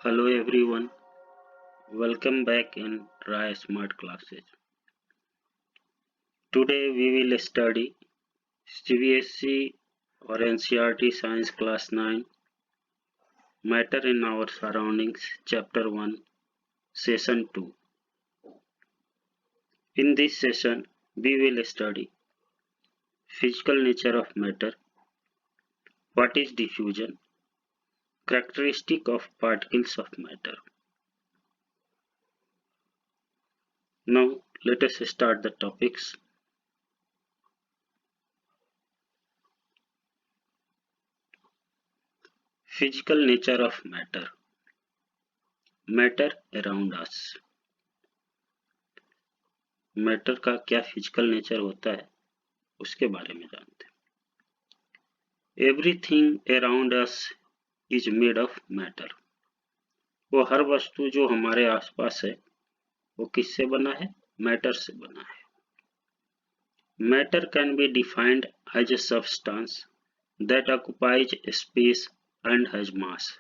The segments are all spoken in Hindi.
Hello everyone, welcome back in Try Smart Classes. Today we will study CBSE or NCERT Science Class 9 Matter in Our Surroundings Chapter 1 Session 2. In this session we will study physical nature of matter, what is diffusion, characteristic of particles of matter. Now let us start the topics. Physical nature of matter. Matter around us. Matter का क्या फिजिकल नेचर होता है उसके बारे में जानते हैं। Everything around us is made of matter. वो हर वस्तु जो हमारे आसपास है वो किससे बना है? मैटर से बना है। Matter can be defined as a substance that occupies space and has mass.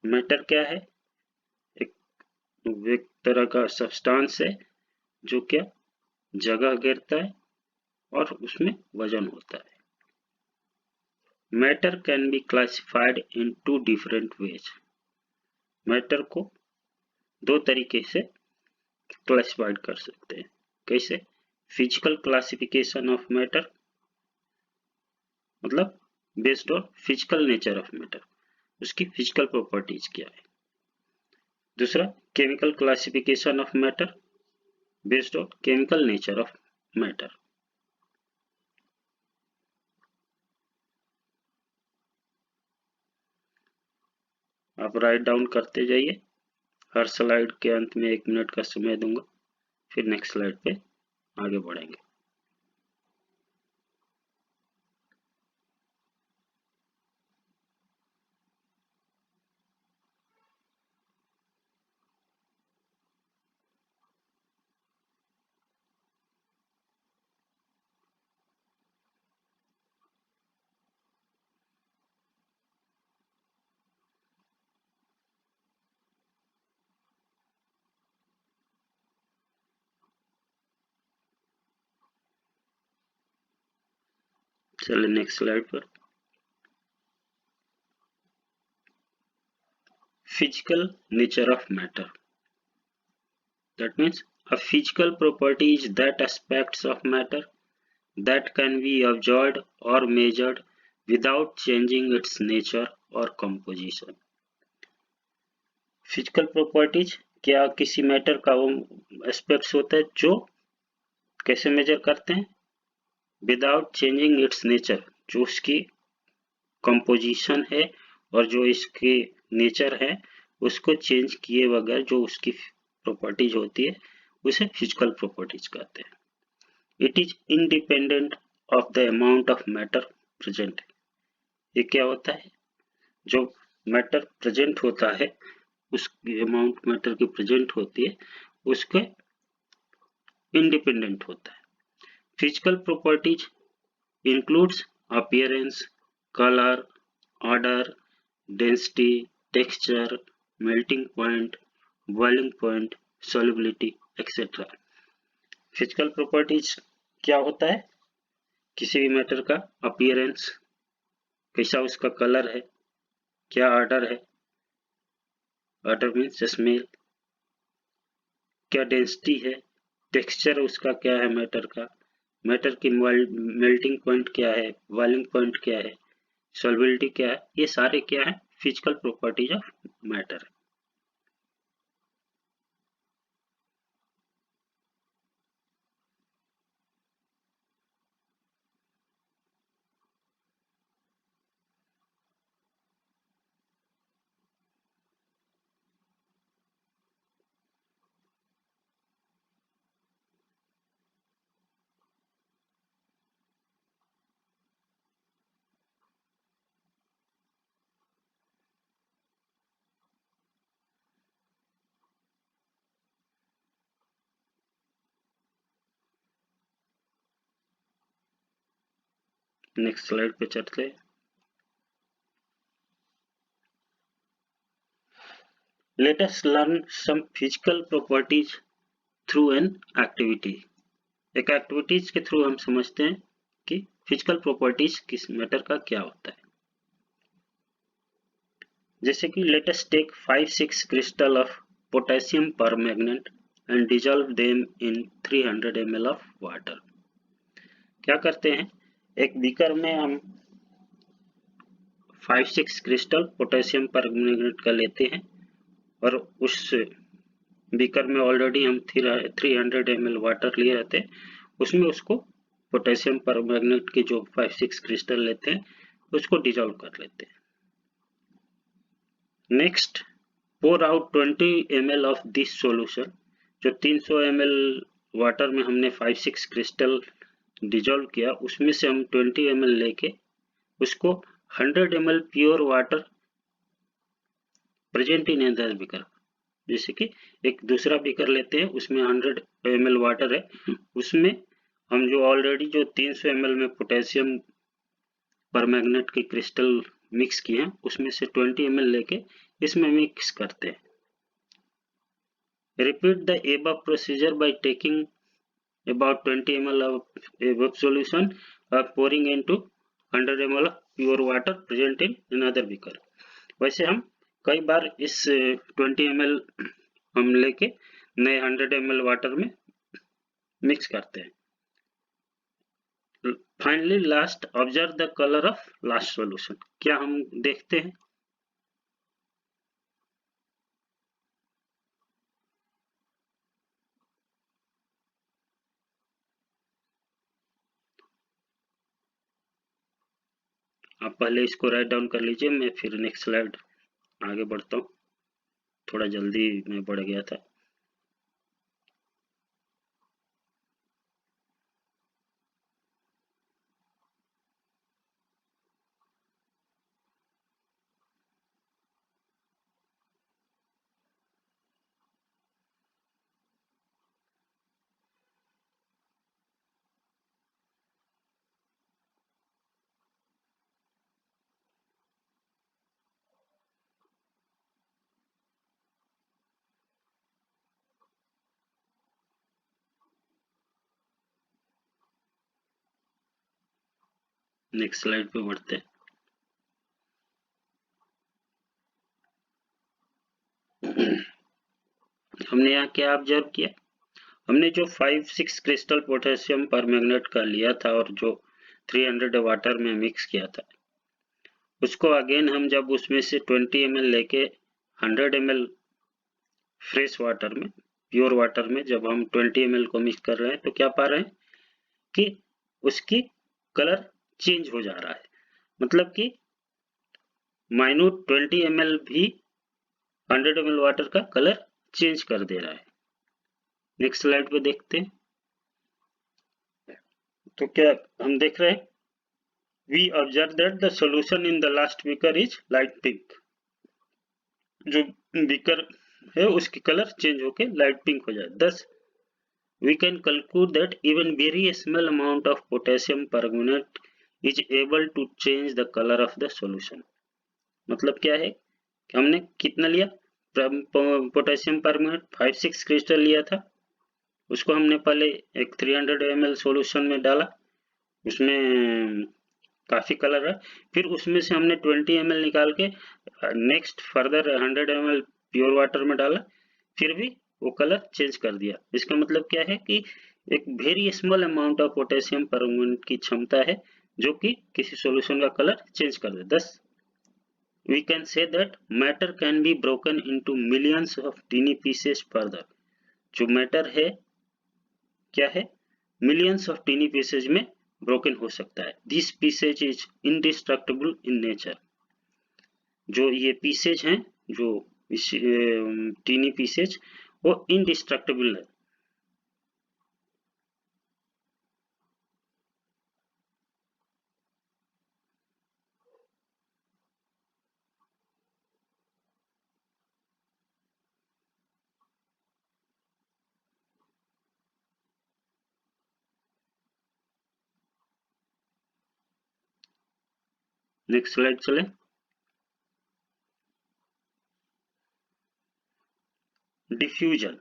Matter क्या है? एक तरह का सब्सटेंस है जो क्या जगह घेरता है और उसमें वजन होता है। Matter can be classified into different ways. Matter को दो तरीके से क्लासिफाइड कर सकते हैं। कैसे? फिजिकल क्लासिफिकेशन ऑफ मैटर, मतलब based on physical nature of matter, उसकी फिजिकल प्रॉपर्टीज क्या है। दूसरा chemical classification of matter based on chemical nature of matter. आप राइट डाउन करते जाइए। हर स्लाइड के अंत में 1 मिनट का समय दूंगा, फिर नेक्स्ट स्लाइड पे आगे बढ़ेंगे। चलिए नेक्स्ट स्लाइड पर। Physical nature of matter. That means a physical property is that aspects of matter that can be observed or measured without changing its nature or composition. Physical properties क्या किसी मैटर का वो एस्पेक्ट्स होता है जो कैसे मेजर करते हैं? विदाउट चेंजिंग इट्स नेचर, जो उसकी कंपोजिशन है और जो इसके नेचर है उसको चेंज किए बगैर जो उसकी प्रॉपर्टीज होती है उसे फिजिकल प्रॉपर्टीज कहते हैं। It is independent of the amount of matter present. ये क्या होता है? जो मैटर प्रेजेंट होता है, उस अमाउंट मैटर की प्रेजेंट होती है उसके इंडिपेंडेंट होता है। Physical properties includes appearance, colour, order, density, texture, melting point, boiling point, solubility etcetera. Physical properties क्या होता है? किसी भी मैटर का अपीयरेंस, कैसा उसका कलर है, क्या ऑर्डर है, ऑर्डर मीन्स स्मेल, क्या डेंसिटी है, टेक्सचर उसका क्या है मैटर का, मैटर की मेल्टिंग पॉइंट क्या है, बॉइलिंग पॉइंट क्या है, सॉल्युबिलिटी क्या है, ये सारे क्या है? Physical properties of matter. Next slide पे चलते हैं। Let us learn some physical properties through an activity. एक एक्टिविटीज के थ्रू हम समझते हैं कि फिजिकल प्रॉपर्टीज किस मैटर का क्या होता है। जैसे कि let us take 5-6 crystal of potassium permanganate and dissolve them in 300 ml of water। क्या करते हैं, एक बीकर में हम 5-6 क्रिस्टल पोटेशियम परमैंगनेट का लेते हैं और उस बीकर में ऑलरेडी हम 300 ml वाटर लिए रहते हैं, उसमें उसको पोटेशियम परमैंगनेट के जो 5-6 क्रिस्टल लेते हैं उसको डिजोल्व कर लेते हैं। Next, pour out 20 ml of this solution। जो 300 ml वाटर में हमने 5-6 क्रिस्टल डिजोल्व किया, उसमें से हम 20 ml लेके उसको 100 ml pure water present in other beaker, जैसे कि एक दूसरा बीकर लेते हैं उसमें 100 ml वाटर है, उसमें हम जो ऑलरेडी जो 300 ml में पोटेशियम परमैंगनेट के क्रिस्टल मिक्स किए हैं उसमें से 20 ml लेके इसमें मिक्स करते हैं। Repeat the above procedure by taking about 20 ml of above solution or pouring into 100 ml of pure water present in another beaker। वैसे हम कई बार इस 20 ml हम लेके नए 100 ml वाटर में मिक्स करते हैं। Finally last, observe the colour of last solution. क्या हम देखते हैं, आप पहले इसको राइट डाउन कर लीजिए, मैं फिर नेक्स्ट स्लाइड आगे बढ़ता हूँ, थोड़ा जल्दी में बढ़ गया था। नेक्स्ट स्लाइड पे बढ़ते हैं। हमने यहाँ क्या ऑब्जर्व किया, हमने जो 5-6 क्रिस्टल पोटेशियम परमैंगनेट का लिया था और जो 300 वाटर में मिक्स किया था, उसको अगेन हम जब उसमें से 20 ml लेके 100 ml फ्रेश वाटर में, प्योर वाटर में जब हम 20 ml को मिक्स कर रहे हैं तो क्या पा रहे हैं कि उसकी कलर चेंज हो जा रहा है, मतलब कि माइन्यूट 20 ml भी 100 ml वाटर का कलर चेंज कर दे रहा है। नेक्स्ट स्लाइड पे देखते हैं, तो क्या हम देख रहे हैं, we observe that the solution in the last beaker is light pink। जो बीकर है उसकी कलर चेंज होके लाइट पिंक हो जाए। Thus we can conclude that even very small amount of potassium permanganate is able to change the color of the solution। मतलब क्या है कि हमने कितना लिया, पोटेशियम परमैंगनेट 5-6 क्रिस्टल लिया था, उसको हमने पहले एक 300 ml सॉल्यूशन में डाला, उसमें काफी कलर है, फिर उसमें से हमने 20 ml निकाल के next further 100 ml pure water में डाला, फिर भी वो कलर चेंज कर दिया। इसका मतलब क्या है कि एक very small amount of potassium permanganate की क्षमता है जो कि किसी सॉल्यूशन का कलर चेंज कर दे। Thus we can say that matter can be broken into millions of tiny pieces further। जो मैटर है क्या है, मिलियंस ऑफ टीनी पीसेज में ब्रोकन हो सकता है। This pieces is indestructible in nature. जो ये पीसेज हैं, जो टीनी पीसेज, वो इंडिस्ट्रक्टिबल है। नेक्स्ट स्लाइड चले। Diffusion.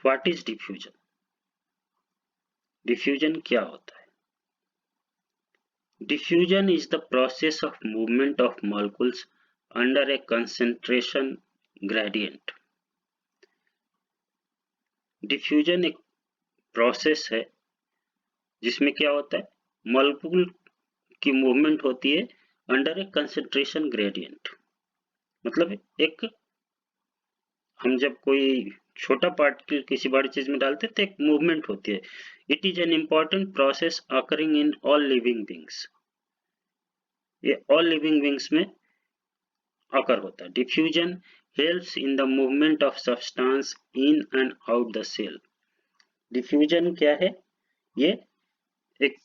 What is diffusion? Diffusion क्या होता है? Diffusion is the process of movement of molecules under a concentration gradient. Diffusion एक प्रोसेस है जिसमें क्या होता है, मॉलिक्यूल की मूवमेंट होती है अंडर ए कंसंट्रेशन ग्रेडियंट। मतलब एक, हम जब कोई छोटा पार्टिकल किसी बड़ी चीज में डालते हैं तो एक मूवमेंट होती है। It is an important process occurring in all living beings. ये ऑल लिविंग बींग्स में अकर होता है। Diffusion helps in the movement of substance in and out the cell. Diffusion क्या है? ये एक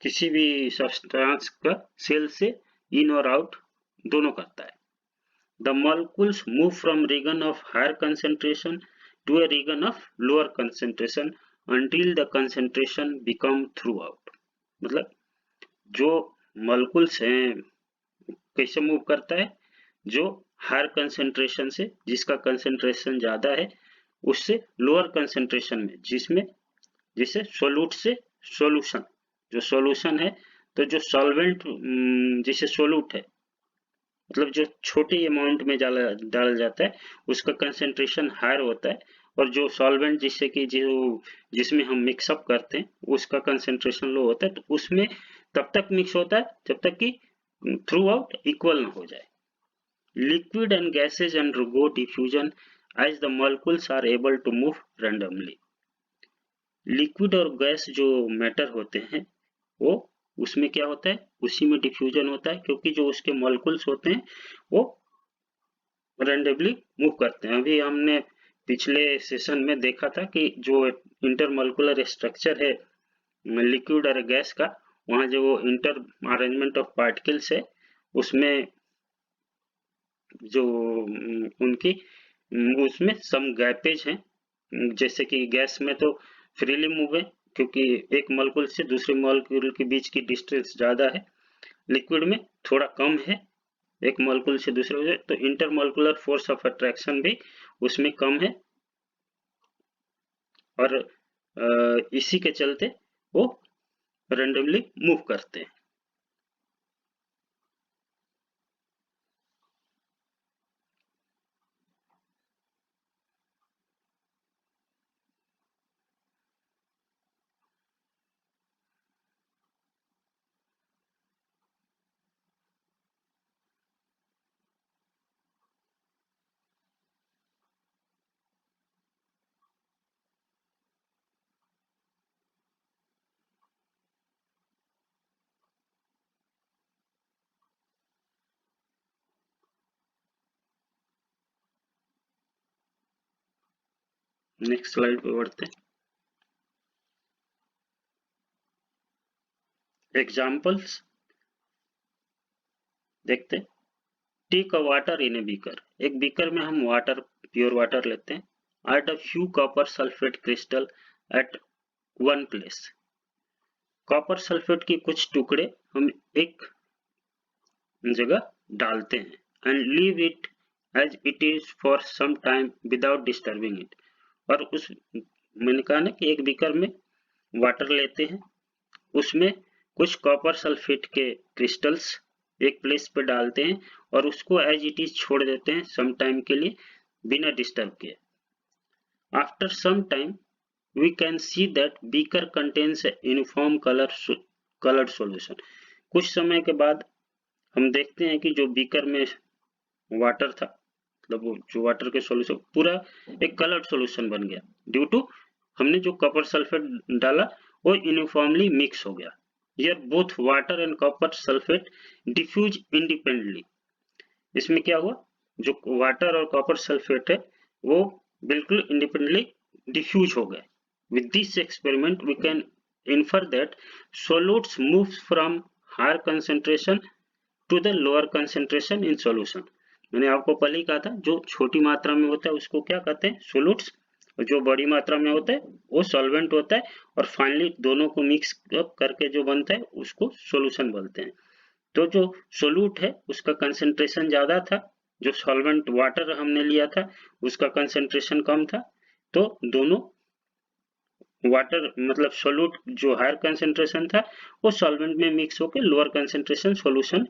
किसी भी सब्सटेंस का सेल से इन और आउट दोनों करता है। The molecules move from region of higher concentration to a region of lower concentration until the concentration become throughout। मतलब जो मॉलिक्यूल्स हैं कैसे मूव करता है? जो हायर कंसंट्रेशन से, जिसका कंसंट्रेशन ज्यादा है, उससे लोअर कंसंट्रेशन में, जिसमें जैसे सोल्यूट से सॉल्यूशन, जो सॉल्यूशन है तो जो सॉल्वेंट जैसे सोल्यूट है, मतलब जो छोटे अमाउंट में डाला जाता है उसका कंसंट्रेशन हायर होता है, और जो सॉल्वेंट जिससे कि जो जिसमें हम मिक्सअप करते हैं उसका कंसंट्रेशन लो होता है। तो उसमें तब तक मिक्स होता है जब तक कि थ्रू आउट इक्वल ना हो जाए। Liquid and gases undergo diffusion as the molecules are able to move randomly. Liquid और गैस जो मैटर होते हैं वो उसमें क्या होता है, उसी में डिफ्यूजन होता है, क्योंकि जो उसके मॉलिक्यूल्स होते हैं वो रैंडमली मूव करते हैं। अभी हमने पिछले सेशन में देखा था कि जो इंटरमॉलिक्यूलर स्ट्रक्चर है लिक्विड और गैस का, वहां जो इंटर अरेंजमेंट ऑफ पार्टिकल्स है उसमें जो उनकी उसमें सम गैपेज है। जैसे कि गैस में तो फ्रीली मूव है क्योंकि एक मॉलिक्यूल से दूसरे मॉलिक्यूल के बीच की डिस्टेंस ज्यादा है। लिक्विड में थोड़ा कम है एक मॉलिक्यूल से दूसरे, तो इंटरमॉलिक्यूलर फोर्स ऑफ अट्रैक्शन भी उसमें कम है, और इसी के चलते वो रैंडमली मूव करते हैं। नेक्स्ट स्लाइड पे बढ़ते हैं। एग्जाम्पल्स देखते हैं। Take a water in a beaker. एक बीकर में हम वाटर, प्योर वाटर लेते हैं। Add a few copper sulphate crystal at one place. Copper sulphate के कुछ टुकड़े हम एक जगह डालते हैं and leave it as it is for some time without disturbing it. और उस, मैंने कहा ना कि एक बीकर में वाटर लेते हैं, उसमें कुछ कॉपर सल्फेट के क्रिस्टल्स एक प्लेस पे डालते हैं और उसको एज इट इज छोड़ देते हैं सम टाइम के लिए बिना डिस्टर्ब किए। After some time we can see that beaker contains a uniform colored solution। कुछ समय के बाद हम देखते हैं कि जो बीकर में वाटर था, मतलब वो जो वाटर के सॉल्यूशन पूरा एक कलर्ड सॉल्यूशन बन गया, ड्यू टू हमने जो कॉपर सल्फेट डाला वो यूनिफॉर्मली मिक्स हो गया। Here both water and copper sulphate diffuse independently. इसमें क्या हुआ, जो वाटर और कॉपर सल्फेट है वो बिल्कुल इंडिपेंडेंटली डिफ्यूज हो गए। With this experiment, we can infer that solutes moves from higher concentration to the lower concentration in solution। मैंने आपको पहले ही कहा था जो छोटी मात्रा में होता है उसको क्या कहते हैं, सोल्यूट्स, और जो बड़ी मात्रा में होता है वो सॉल्वेंट होता है, और फाइनली दोनों को मिक्स करके जो बनता है उसको सॉल्यूशन बोलते हैं। तो जो सोल्यूट है उसका कंसंट्रेशन ज्यादा था जो सॉल्वेंट वाटर हमने लिया था उसका कंसेंट्रेशन कम था, तो दोनों वाटर मतलब सोल्यूट जो हायर कंसेंट्रेशन था वो सॉल्वेंट में मिक्स होकर लोअर कंसेंट्रेशन सॉल्यूशन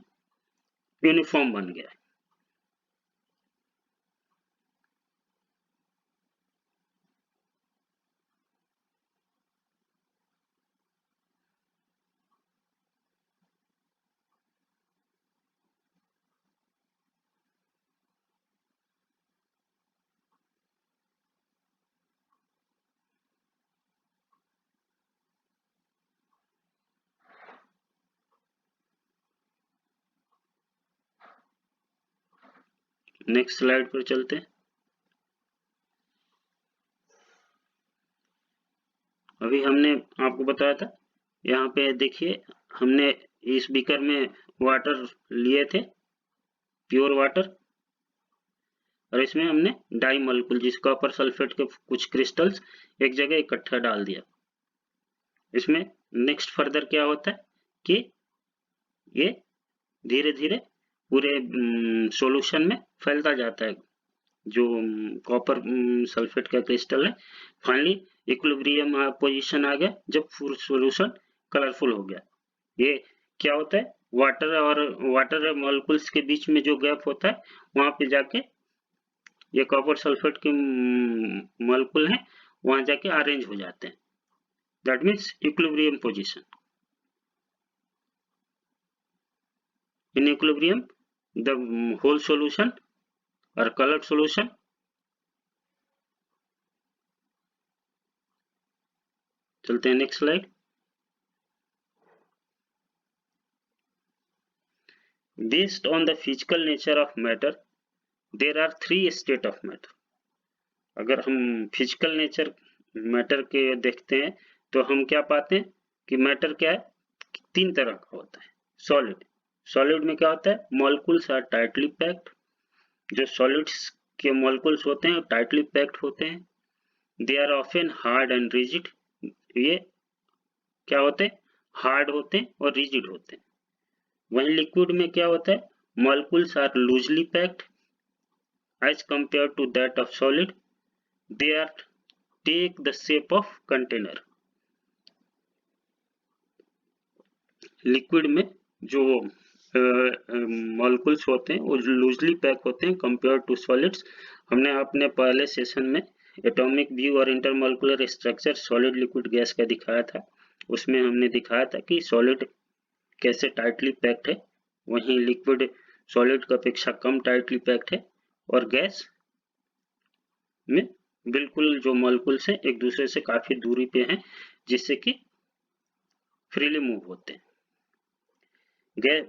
यूनिफॉर्म बन गया। नेक्स्ट स्लाइड पर चलते हैं। अभी हमने आपको बताया था, यहाँ पे देखिए हमने इस बीकर में वाटर लिए थे, प्योर वाटर, और इसमें हमने डाई मॉलिक्यूल जिस कॉपर सल्फेट के कुछ क्रिस्टल्स एक जगह इकट्ठा डाल दिया। इसमें नेक्स्ट फर्दर क्या होता है कि ये धीरे धीरे पूरे सॉल्यूशन में फैलता जाता है। जो कॉपर सल्फेट का क्रिस्टल है फाइनली इक्विलिब्रियम पोजीशन आ गया जब फुल सॉल्यूशन कलरफुल हो गया। ये क्या होता है, वाटर मॉलिक्यूल्स के बीच में जो गैप होता है वहां पे जाके ये कॉपर सल्फेट के मॉलिक्यूल हैं वहां जाके अरेंज हो जाते हैं। That means equilibrium position. In equilibrium the whole solution or colored solution चलते हैं next slide. Based on the physical nature of matter there are 3 state of matter. अगर हम फिजिकल नेचर मैटर के देखते हैं तो हम क्या पाते हैं कि मैटर क्या है, 3 तरह का होता है। सॉलिड में क्या होता है, मॉलिक्यूल्स आर टाइटली पैक्ड। जो सॉलिड्स के मॉलिक्यूल्स होते हैं टाइटली पैक्ड होते हैं। They are often hard and rigid. ये क्या होते हैं, हार्ड होते हैं और रिजिड होते हैं। वहीं लिक्विड में क्या होता है, molecules are loosely packed as compared to that of solid. They are take the shape of container. Liquid में जो मॉलिक्यूल्स होते हैं वो लूजली पैक होते हैं कंपेयर टू सॉलिड्स। हमने अपने पहले सेशन में एटॉमिक व्यू और intermolecular structure solid liquid gas का दिखाया था। उसमें हमने दिखाया था कि सॉलिड कैसे टाइटली पैक्ड है, वहीं लिक्विड सॉलिड की अपेक्षा कम टाइटली पैक्ड है, और गैस में बिल्कुल जो मॉलिक्यूल्स हैं एक दूसरे से काफी दूरी पे हैं जिससे कि फ्रीली मूव होते हैं।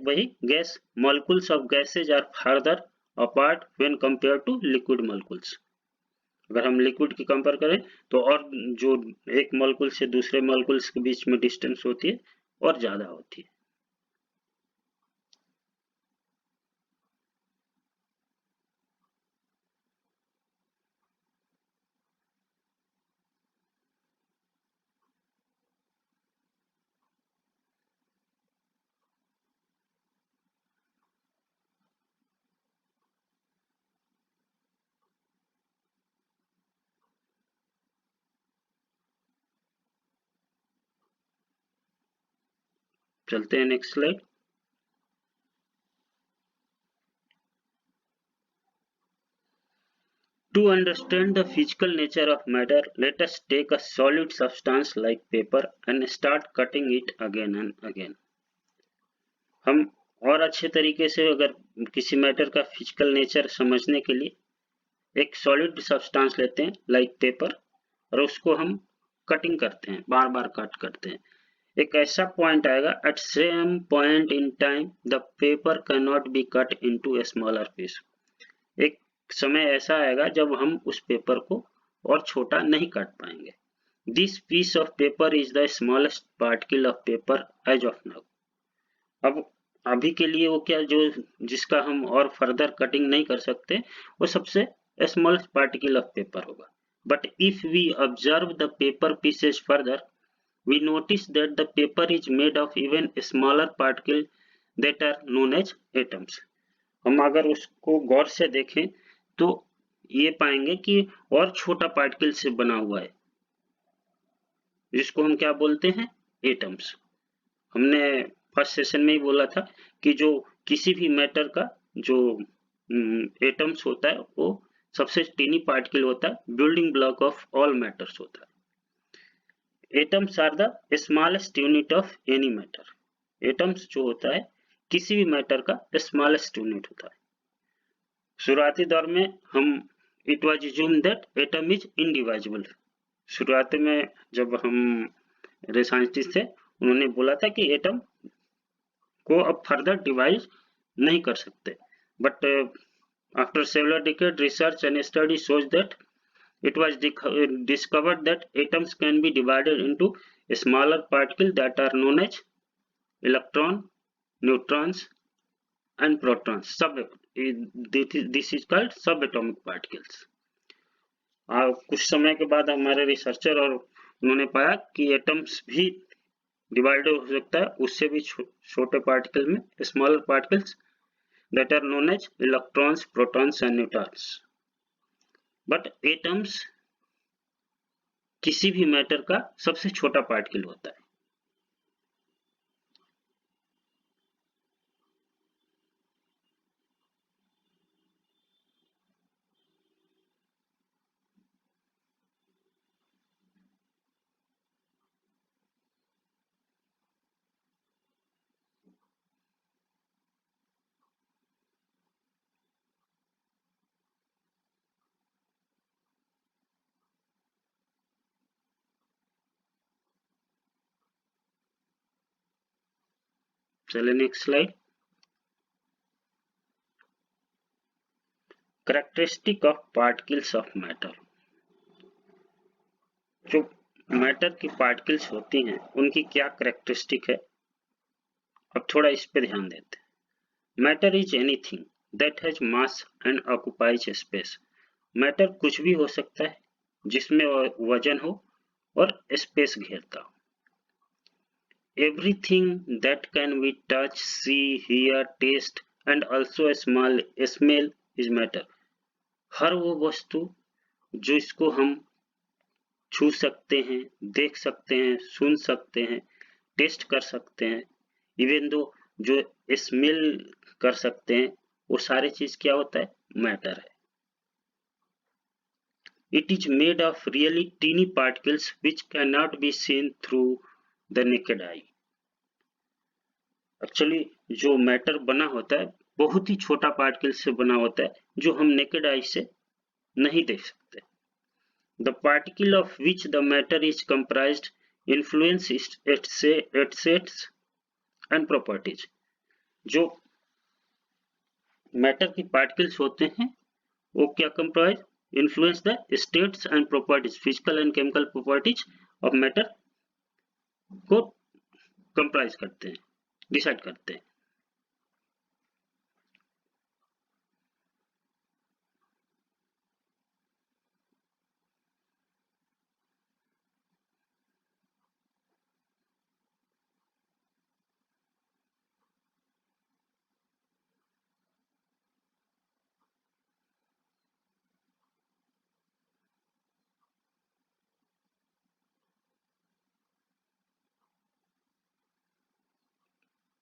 वही gas molecules of gases are further apart when compare to liquid molecules. अगर हम लिक्विड की कंपेयर करें तो और जो एक मॉलिक्यूल से दूसरे मॉलिक्यूल्स के बीच में डिस्टेंस होती है और ज्यादा होती है। चलते हैं next slide. To understand the physical nature of matter, let us take a solid substance like paper and start cutting it again and again. हम और अच्छे तरीके से अगर किसी मैटर का फिजिकल नेचर समझने के लिए एक सॉलिड सब्सटेंस लेते हैं लाइक पेपर और उसको हम कटिंग करते हैं, बार बार कट करते हैं। एक ऐसा पॉइंट आएगा at same point in time the paper can not be cut into a smaller piece. एक समय ऐसा आएगा जब हम उस पेपर को और छोटा नहीं काट पाएंगे। This piece of paper is the smallest particle of paper as of now. अब अभी के लिए वो क्या जो जिसका हम और फर्दर कटिंग नहीं कर सकते वो सबसे स्मॉलेस्ट पार्टिकल ऑफ पेपर होगा। But if we observe the paper pieces further we notice that the paper is made of even smaller particle that are known as atoms. हम अगर उसको गौर से देखें तो ये पाएंगे कि और छोटा पार्टिकल से बना हुआ है, जिसको हम क्या बोलते हैं, एटम्स। हमने फर्स्ट सेशन में ही बोला था कि जो किसी भी मैटर का जो एटम्स होता है वो सबसे टीनी पार्टिकल होता है, building block of all matters होता है। Atoms are the smallest unit of any matter. Atoms जो होता है किसी भी मैटर का स्मॉलेस्ट यूनिट होता है। शुरुआती दौर में हम it was assumed that atom is indivisible. शुरुआती में जब हम साइंटिस्ट थे उन्होंने बोला था कि एटम को अब फर्दर डिवाइड नहीं कर सकते, but after several decades research and study shows that it was discovered that atoms can be divided into smaller particles that are known as electron, neutrons and protons. This is called subatomic particles. कुछ समय के बाद हमारे रिसर्चर और उन्होंने पाया कि एटम्स भी डिवाइड हो सकता है उससे भी छोटे पार्टिकल में, smaller particles that are known as electrons, protons and neutrons. But atoms किसी भी मैटर का सबसे छोटा पार्टिकल होता है। चलिए next slide. Characteristic of particles of matter. जो मैटर की पार्टिकल्स होती हैं उनकी क्या कैरेक्टरिस्टिक है, अब थोड़ा इस पे ध्यान देते हैं। Matter is anything that has mass and occupies space. Matter कुछ भी हो सकता है जिसमें वजन हो और स्पेस घेरता हो। Everything that can be touched, see, hear, taste and also smell is matter. हर वो वस्तु जो इसको हम छू सकते हैं, देख सकते हैं, सुन सकते हैं, टेस्ट कर सकते हैं, इवन दो जो स्मेल कर सकते हैं, वो सारी चीज क्या होता है, मैटर है। It is made of really teeny particles which cannot be seen through the naked eye. Actually जो मैटर बना होता है बहुत ही छोटा पार्टिकल से बना होता है जो हम नेकेड आई से नहीं देख सकते। The particle of which the matter is comprised influence it's and properties. जो मैटर की पार्टिकल्स होते हैं वो क्या comprise, influence the states and properties, physical and chemical properties of matter को कंप्राइज करते हैं, डिसाइड करते हैं।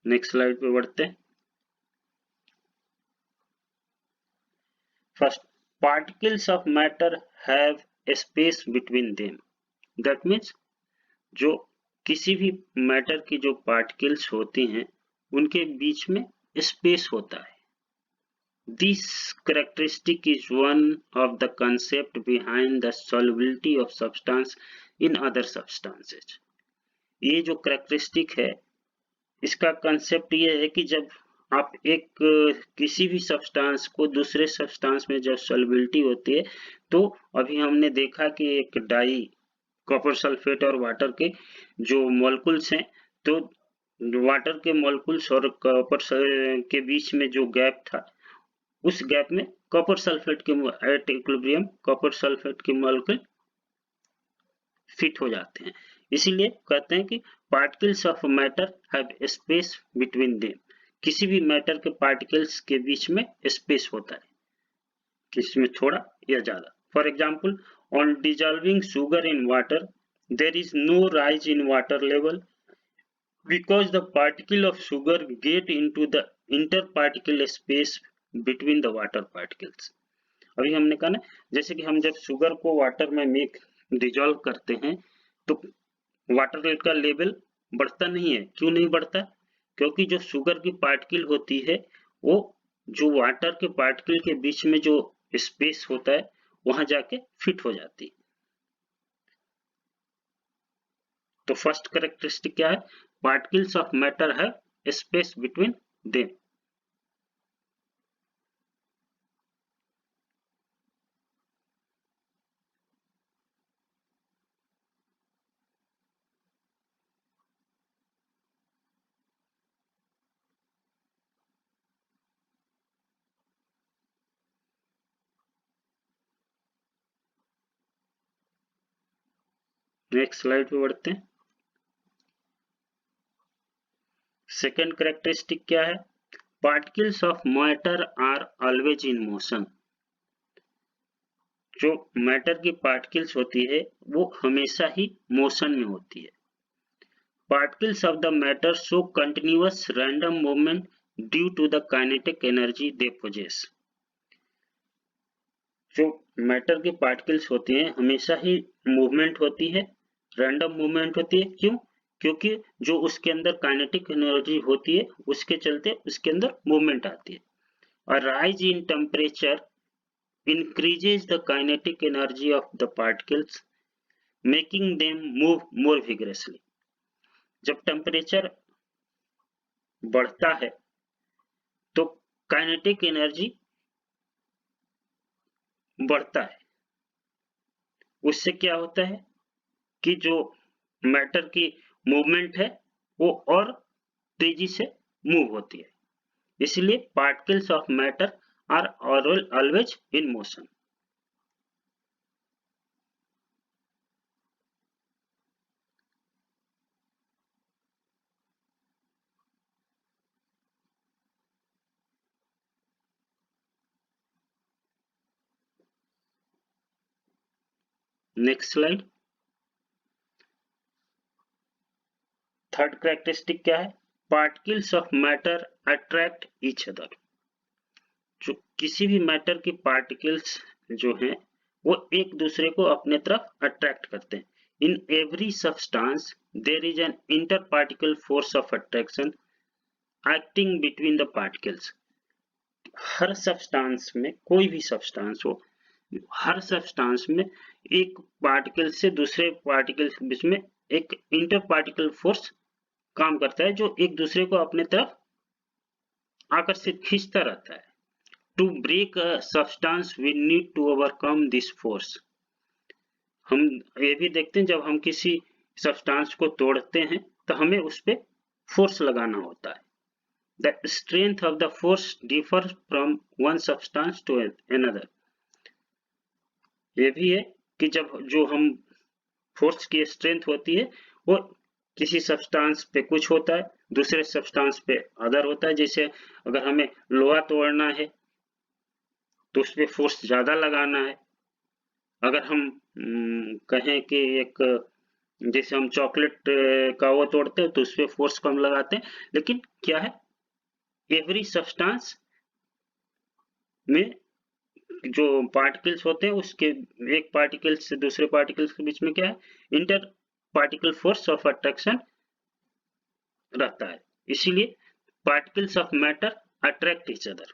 नेक्स्ट स्लाइड पे बढ़ते हैं। First, particles of matter have a space between them. That means जो किसी भी मैटर की जो पार्टिकल्स होती हैं उनके बीच में स्पेस होता है। This characteristic is one of the concept behind the solubility of substance in other substances. ये जो कैरेक्टरिस्टिक है इसका कंसेप्ट ये है कि जब आप एक किसी भी सब्सटेंस को दूसरे सब्सटेंस में जब सॉल्युबिलिटी होती है तो अभी हमने देखा कि एक डाई कॉपर सल्फेट और वाटर के जो मॉलिक्यूल्स हैं तो वाटर के मॉलिक्यूल्स और कॉपर के बीच में जो गैप था उस गैप में कॉपर सल्फेट के एट इक्विलिब्रियम कॉपर सल्फेट के मॉलिक्यूल फिट हो जाते हैं। इसीलिए कहते हैं कि particles of matter have space between them, किसी भी मैटर के पार्टिकल्स के बीच में स्पेस होता है, किसी में थोड़ा या ज्यादा। For example, on dissolving sugar in water there is no rise in water level because the particle of sugar get into the interparticle space between the water particles। अभी हमने कहा ना, जैसे कि हम जब शुगर को वाटर में डिजॉल्व करते हैं तो वाटर का लेवल बढ़ता नहीं है। क्यों नहीं बढ़ता? क्योंकि जो शुगर की पार्टिकल होती है वो जो वाटर के पार्टिकल के बीच में जो स्पेस होता है वहां जाके फिट हो जाती है। तो फर्स्ट कैरेक्टरिस्टिक क्या है? Particles of matter have a space between them। Next slide पे बढ़ते हैं। सेकेंड कैरेक्टरिस्टिक क्या है? Particles of matter are always in motion. जो मैटर की पार्टिकल्स होती है वो हमेशा ही मोशन में होती है। Particles of the matter show continuous random movement due to the kinetic energy they possess. जो मैटर की पार्टिकल्स होती हैं हमेशा ही मूवमेंट होती है, रैंडम मूवमेंट होती है। क्यों? क्योंकि जो उसके अंदर काइनेटिक एनर्जी होती है उसके चलते उसके अंदर मूवमेंट आती है। और rise in temperature increases the kinetic energy of the particles, making them move more vigorously। जब टेम्परेचर बढ़ता है तो काइनेटिक एनर्जी बढ़ता है। उससे क्या होता है कि जो मैटर की मूवमेंट है वो और तेजी से मूव होती है। इसलिए particles of matter are always in motion. Next slide. Third characteristic क्या है? Particles of matter attract each other. जो किसी भी मैटर की पार्टिकल्स जो हैं वो एक दूसरे को अपने तरफ अट्रैक्ट करते हैं। In every substance there is an inter particle force of attraction acting between the particles. हर सब्सटेंस में, कोई भी सब्सटेंस हो, हर सब्सटेंस में एक पार्टिकल से दूसरे पार्टिकल के बीच में एक इंटर पार्टिकल फोर्स काम करता है जो एक दूसरे को अपने तरफ आकर्षित खींचता रहता है। To break a substance we need to overcome this force। हम ये भी देखते हैं जब हम किसी सब्सटेंस को तोड़ते हैं तो हमें उस पे फोर्स लगाना होता है। The strength of the force differs from one substance to another। ये भी है कि जब जो हम फोर्स की स्ट्रेंथ होती है वो किसी सब्सटेंस पे कुछ होता है, दूसरे सब्सटेंस पे अदर होता है। जैसे अगर हमें लोहा तोड़ना है तो उस पे फोर्स ज्यादा लगाना है। अगर हम कहें कि एक जैसे हम चॉकलेट का वो तोड़ते हैं तो उस पे फोर्स कम लगाते हैं। लेकिन क्या है, एवरी सब्सटेंस में जो पार्टिकल्स होते हैं उसके एक पार्टिकल से दूसरे पार्टिकल्स के बीच में क्या है, inter particle force of attraction रहता है। इसीलिए particles of matter attract each other.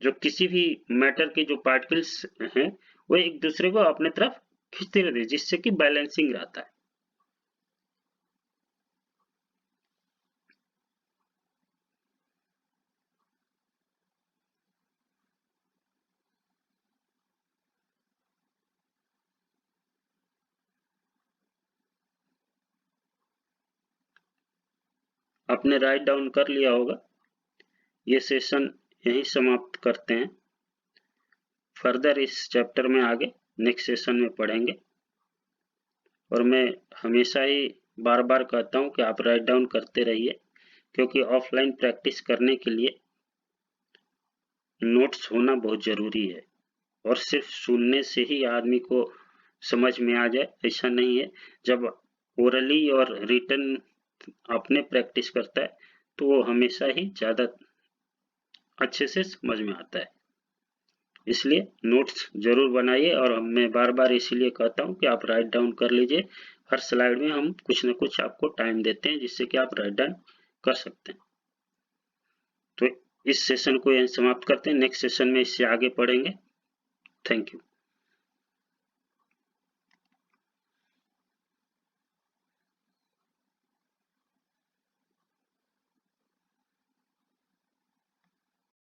जो किसी भी मैटर के जो पार्टिकल्स हैं वो एक दूसरे को अपने तरफ खींचते रहते हैं जिससे कि बैलेंसिंग रहता है। आपने राइट डाउन कर लिया होगा। ये सेशन यहीं समाप्त करते हैं। फर्दर इस चैप्टर में आगे नेक्स्ट सेशन में पढ़ेंगे। और मैं हमेशा ही बार बार कहता हूँ कि आप राइट डाउन करते रहिए। क्योंकि ऑफलाइन प्रैक्टिस करने के लिए नोट्स होना बहुत ज़रूरी है और सिर्फ सुनने से ही आदमी को समझ में आ जाए ऐसा नहीं है। जब ओरली और रिटन अपने प्रैक्टिस करता है तो वो हमेशा ही ज़्यादा अच्छे से समझ में आता है। इसलिए नोट्स ज़रूर बनाइए और मैं बार-बार इसीलिए कहता हूँ कि आप राइट डाउन कर लीजिए। हर स्लाइड में हम कुछ न कुछ आपको टाइम देते हैं जिससे कि आप राइट डाउन कर सकते हैं। तो इस सेशन को यहीं समाप्त करते हैं। नेक्स्ट सेशन में इससे आगे पढ़ेंगे। Thank you.